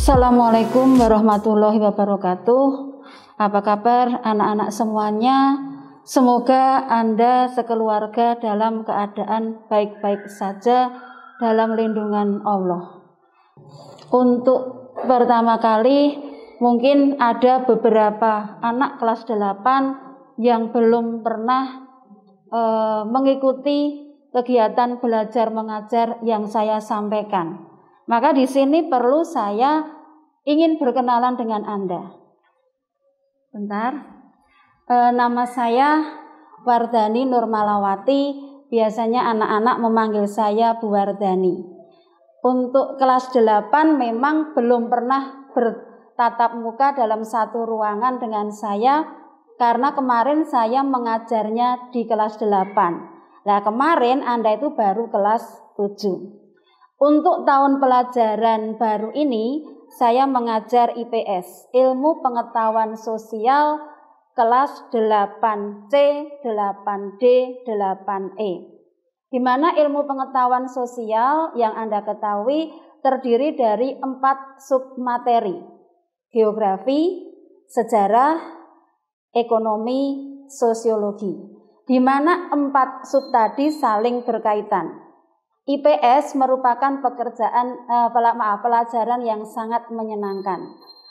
Assalamualaikum warahmatullahi wabarakatuh. Apa kabar anak-anak semuanya? Semoga Anda sekeluarga dalam keadaan baik-baik saja dalam lindungan Allah. Untuk pertama kali mungkin ada beberapa anak kelas 8 yang belum pernah mengikuti kegiatan belajar mengajar yang saya sampaikan. Maka di sini perlu saya ingin berkenalan dengan Anda. Bentar. Nama saya Wardani Nurmalawati. Biasanya anak-anak memanggil saya Bu Wardani. Untuk kelas 8 memang belum pernah bertatap muka dalam satu ruangan dengan saya karena kemarin saya mengajarnya di kelas 8. Nah, kemarin Anda itu baru kelas 7. Untuk tahun pelajaran baru ini, saya mengajar IPS, Ilmu Pengetahuan Sosial, kelas 8C, 8D, 8E. Di mana ilmu pengetahuan sosial yang Anda ketahui terdiri dari 4 submateri: geografi, sejarah, ekonomi, sosiologi. Di mana 4 sub tadi saling berkaitan. IPS merupakan pelajaran yang sangat menyenangkan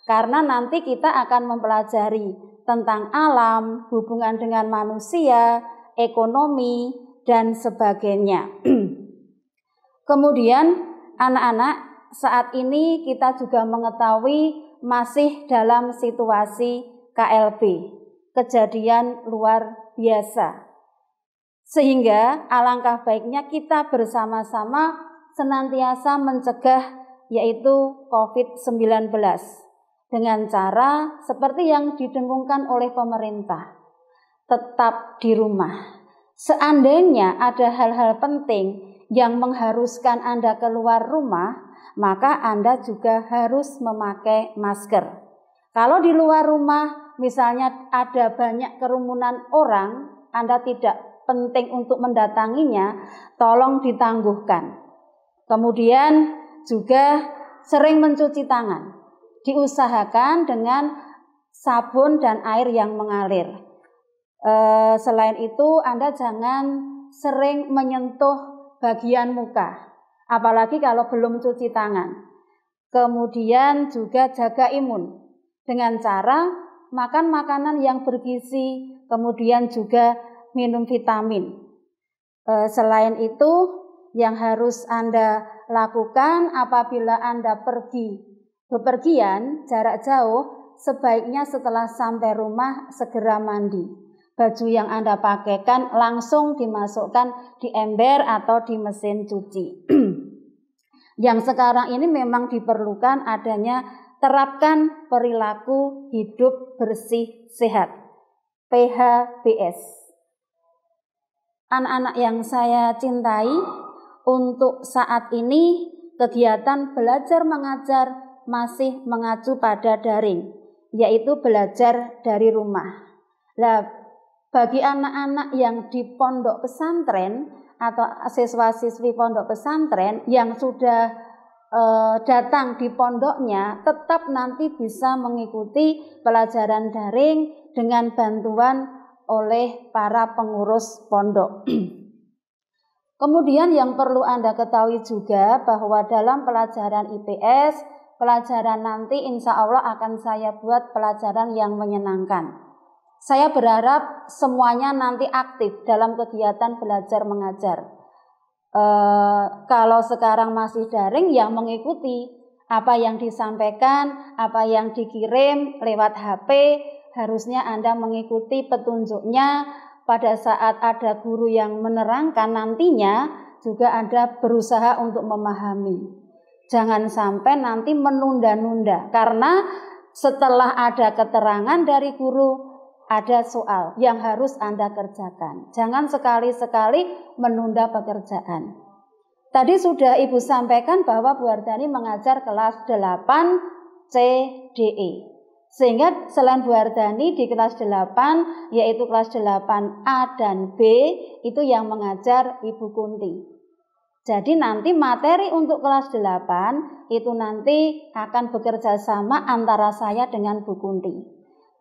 karena nanti kita akan mempelajari tentang alam, hubungan dengan manusia, ekonomi, dan sebagainya. Kemudian anak-anak, saat ini kita juga mengetahui masih dalam situasi KLB, kejadian luar biasa. Sehingga alangkah baiknya kita bersama-sama senantiasa mencegah yaitu COVID-19 dengan cara seperti yang didengungkan oleh pemerintah, tetap di rumah. Seandainya ada hal-hal penting yang mengharuskan Anda keluar rumah, maka Anda juga harus memakai masker. Kalau di luar rumah misalnya ada banyak kerumunan orang, Anda tidak penting untuk mendatanginya, tolong ditangguhkan. Kemudian juga sering mencuci tangan, diusahakan dengan sabun dan air yang mengalir. Selain itu, Anda jangan sering menyentuh bagian muka, apalagi kalau belum cuci tangan. Kemudian juga jaga imun dengan cara makan makanan yang bergizi, kemudian juga minum vitamin. Selain itu, yang harus Anda lakukan apabila Anda pergi bepergian jarak jauh, sebaiknya setelah sampai rumah segera mandi. Baju yang Anda pakaikan langsung dimasukkan di ember atau di mesin cuci. Yang sekarang ini memang diperlukan adanya terapkan perilaku hidup bersih sehat, PHBS. Anak-anak yang saya cintai, untuk saat ini kegiatan belajar mengajar masih mengacu pada daring, yaitu belajar dari rumah. Nah, bagi anak-anak yang di pondok pesantren atau siswa-siswi pondok pesantren yang sudah datang di pondoknya, tetap nanti bisa mengikuti pelajaran daring dengan bantuan oleh para pengurus pondok. Kemudian yang perlu Anda ketahui juga bahwa dalam pelajaran IPS, pelajaran nanti insya Allah akan saya buat pelajaran yang menyenangkan. Saya berharap semuanya nanti aktif dalam kegiatan belajar mengajar. Kalau sekarang masih daring, yang mengikuti apa yang disampaikan, apa yang dikirim lewat HP, harusnya Anda mengikuti petunjuknya. Pada saat ada guru yang menerangkan nantinya juga Anda berusaha untuk memahami. Jangan sampai nanti menunda-nunda, karena setelah ada keterangan dari guru ada soal yang harus Anda kerjakan. Jangan sekali-sekali menunda pekerjaan. Tadi sudah Ibu sampaikan bahwa Bu Wardani mengajar kelas 8 CDE. Sehingga selain Bu Wardani di kelas 8, yaitu kelas 8A dan B, itu yang mengajar Ibu Kunti. Jadi nanti materi untuk kelas 8 itu nanti akan bekerja sama antara saya dengan Bu Kunti.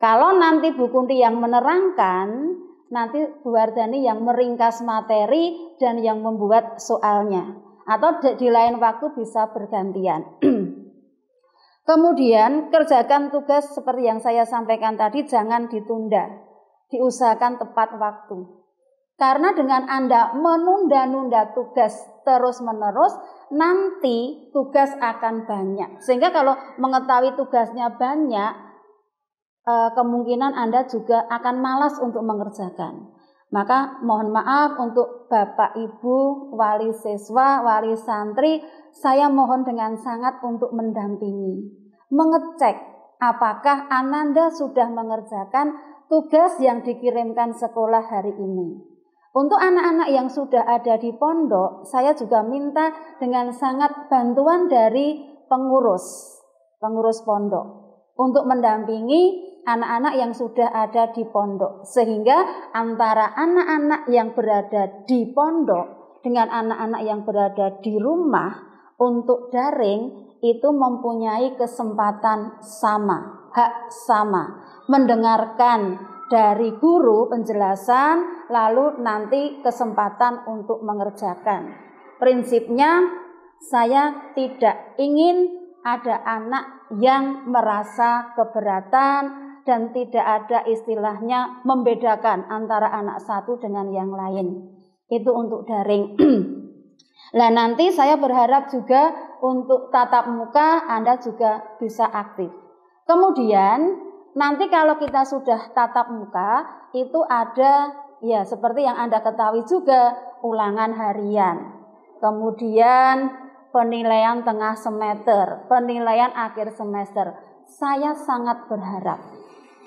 Kalau nanti Bu Kunti yang menerangkan, nanti Bu Wardani yang meringkas materi dan yang membuat soalnya. Atau di lain waktu bisa bergantian. Kemudian kerjakan tugas seperti yang saya sampaikan tadi, jangan ditunda. Diusahakan tepat waktu. Karena dengan Anda menunda-nunda tugas terus-menerus, nanti tugas akan banyak. Sehingga kalau mengetahui tugasnya banyak, kemungkinan Anda juga akan malas untuk mengerjakan. Maka mohon maaf untuk Bapak Ibu, wali siswa, wali santri, saya mohon dengan sangat untuk mendampingi, mengecek apakah Ananda sudah mengerjakan tugas yang dikirimkan sekolah hari ini. Untuk anak-anak yang sudah ada di pondok, saya juga minta dengan sangat bantuan dari pengurus pondok untuk mendampingi anak-anak yang sudah ada di pondok, sehingga antara anak-anak yang berada di pondok dengan anak-anak yang berada di rumah untuk daring itu mempunyai kesempatan sama, hak sama, mendengarkan dari guru penjelasan, lalu nanti kesempatan untuk mengerjakan. Prinsipnya saya tidak ingin ada anak yang merasa keberatan dan tidak ada istilahnya membedakan antara anak satu dengan yang lain. Itu untuk daring. Nah, nanti saya berharap juga untuk tatap muka Anda juga bisa aktif. Kemudian nanti kalau kita sudah tatap muka, itu ada ya seperti yang Anda ketahui juga ulangan harian. Kemudian penilaian tengah semester, penilaian akhir semester. Saya sangat berharap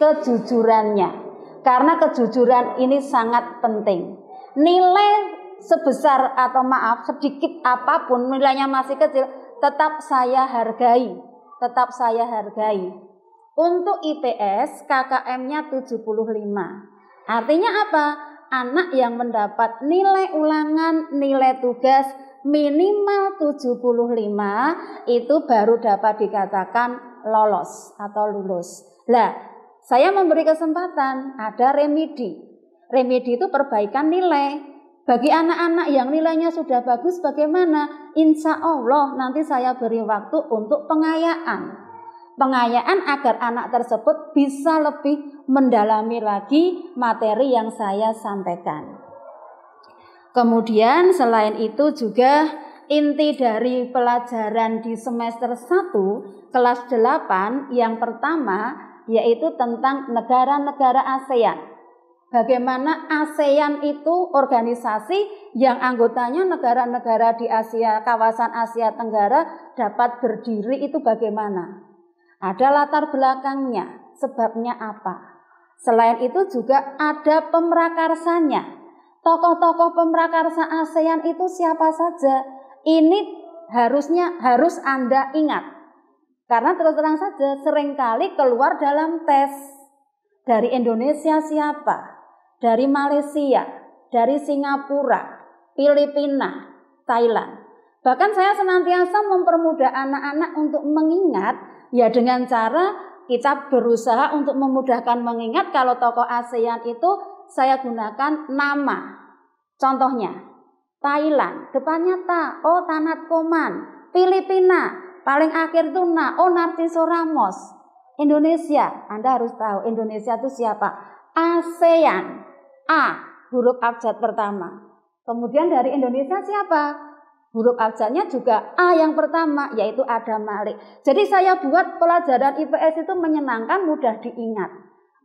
kejujurannya. Karena kejujuran ini sangat penting. Nilai sebesar atau maaf sedikit apapun, nilainya masih kecil, tetap saya hargai. Tetap saya hargai. Untuk IPS KKM-nya 75. Artinya apa? Anak yang mendapat nilai ulangan, nilai tugas minimal 75 itu baru dapat dikatakan lolos atau lulus. Lah, saya memberi kesempatan ada remedi. Remedi itu perbaikan nilai. Bagi anak-anak yang nilainya sudah bagus bagaimana? Insya Allah nanti saya beri waktu untuk pengayaan agar anak tersebut bisa lebih mendalami lagi materi yang saya sampaikan. Kemudian selain itu juga inti dari pelajaran di semester 1 kelas 8 yang pertama yaitu tentang negara-negara ASEAN. Bagaimana ASEAN itu organisasi yang anggotanya negara-negara di Asia, kawasan Asia Tenggara dapat berdiri itu bagaimana? Ada latar belakangnya, sebabnya apa. Selain itu juga ada pemrakarsanya. Tokoh-tokoh pemrakarsa ASEAN itu siapa saja? Ini harus Anda ingat. Karena terus terang saja seringkali keluar dalam tes. Dari Indonesia siapa? Dari Malaysia, dari Singapura, Filipina, Thailand. Bahkan saya senantiasa mempermudah anak-anak untuk mengingat ya dengan cara kita berusaha untuk memudahkan mengingat. Kalau tokoh ASEAN itu saya gunakan nama. Contohnya Thailand, depannya ta, oh Tanat Koman. Filipina, paling akhir itu na, oh Narciso Ramos. Indonesia, Anda harus tahu Indonesia itu siapa? ASEAN, A, huruf abjad pertama. Kemudian dari Indonesia siapa? Huruf abjadnya juga A yang pertama, yaitu Adam Malik. Jadi saya buat pelajaran IPS itu menyenangkan, mudah diingat.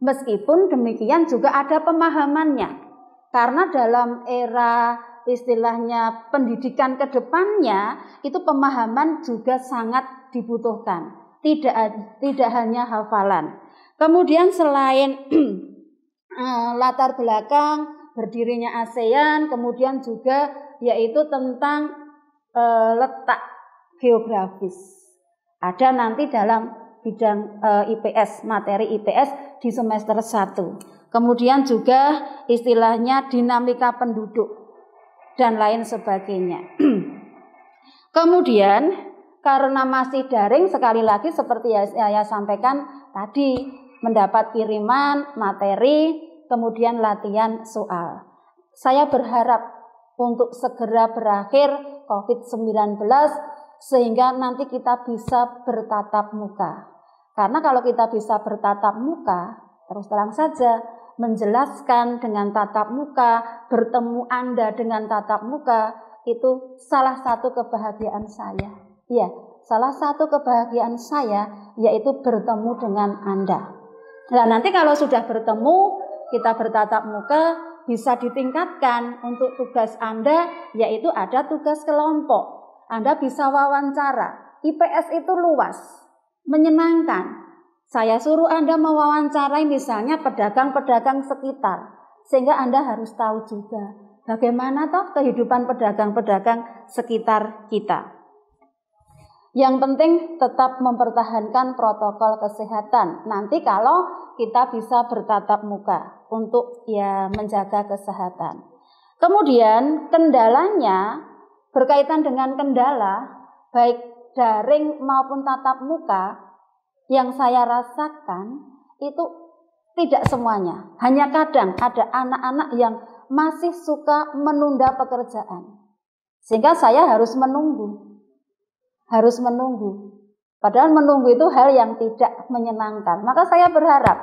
Meskipun demikian juga ada pemahamannya. Karena dalam era istilahnya pendidikan ke depannya, itu pemahaman juga sangat dibutuhkan. Tidak hanya hafalan. Kemudian selain latar belakang berdirinya ASEAN, kemudian juga yaitu tentang letak geografis. Ada nanti dalam bidang IPS, materi IPS di semester 1. Kemudian juga istilahnya dinamika penduduk dan lain sebagainya. Kemudian karena masih daring, sekali lagi seperti yang saya sampaikan tadi, mendapat kiriman materi, kemudian latihan soal. Saya berharap untuk segera berakhir COVID-19 sehingga nanti kita bisa bertatap muka. Karena kalau kita bisa bertatap muka, terus terang saja menjelaskan dengan tatap muka, bertemu Anda dengan tatap muka, itu salah satu kebahagiaan saya. Ya, salah satu kebahagiaan saya yaitu bertemu dengan Anda. Nah, nanti kalau sudah bertemu, kita bertatap muka, bisa ditingkatkan untuk tugas Anda, yaitu ada tugas kelompok. Anda bisa wawancara. IPS itu luas, menyenangkan. Saya suruh Anda mewawancarai misalnya pedagang-pedagang sekitar, sehingga Anda harus tahu juga bagaimana toh kehidupan pedagang-pedagang sekitar kita. Yang penting tetap mempertahankan protokol kesehatan. Nanti kalau kita bisa bertatap muka untuk menjaga kesehatan. Kemudian kendalanya berkaitan dengan kendala baik daring maupun tatap muka yang saya rasakan itu tidak semuanya. Hanya kadang ada anak-anak yang masih suka menunda pekerjaan. Sehingga saya harus menunggu. Padahal menunggu itu hal yang tidak menyenangkan. Maka saya berharap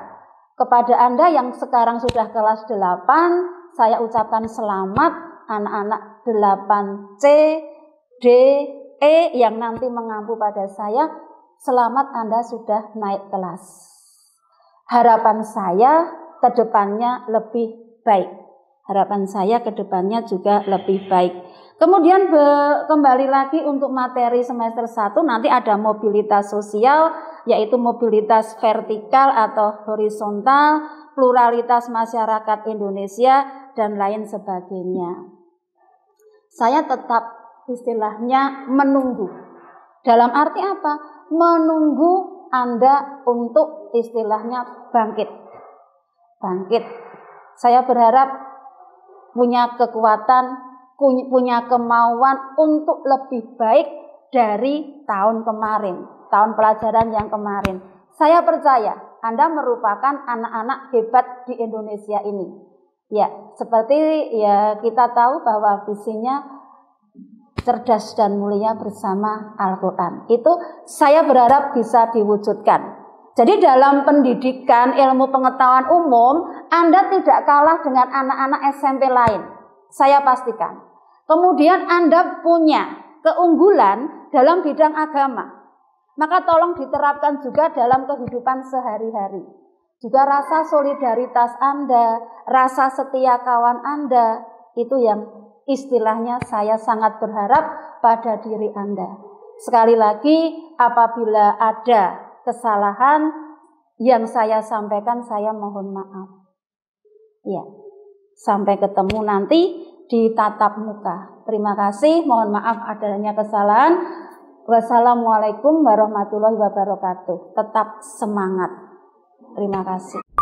kepada Anda yang sekarang sudah kelas 8, saya ucapkan selamat anak-anak 8C, D, E yang nanti mengampu pada saya. Selamat Anda sudah naik kelas. Harapan saya ke depannya lebih baik. Harapan saya ke depannya juga lebih baik. Kemudian kembali lagi untuk materi semester 1 nanti ada mobilitas sosial, yaitu mobilitas vertikal atau horizontal, pluralitas masyarakat Indonesia, dan lain sebagainya. Saya tetap istilahnya menunggu. Dalam arti apa? Menunggu Anda untuk istilahnya bangkit. Saya berharap punya kekuatan, punya kemauan untuk lebih baik dari tahun kemarin, tahun pelajaran yang kemarin. Saya percaya Anda merupakan anak-anak hebat di Indonesia ini. Ya, seperti kita tahu bahwa visinya cerdas dan mulia bersama Al-Quran. Itu saya berharap bisa diwujudkan. Jadi dalam pendidikan ilmu pengetahuan umum, Anda tidak kalah dengan anak-anak SMP lain. Saya pastikan. Kemudian Anda punya keunggulan dalam bidang agama. Maka tolong diterapkan juga dalam kehidupan sehari-hari. Juga rasa solidaritas Anda, rasa setia kawan Anda, itu yang istilahnya saya sangat berharap pada diri Anda. Sekali lagi, apabila ada kesalahan yang saya sampaikan, saya mohon maaf. Ya, sampai ketemu nanti di tatap muka. Terima kasih, mohon maaf adanya kesalahan. Wassalamualaikum warahmatullahi wabarakatuh. Tetap semangat. Terima kasih.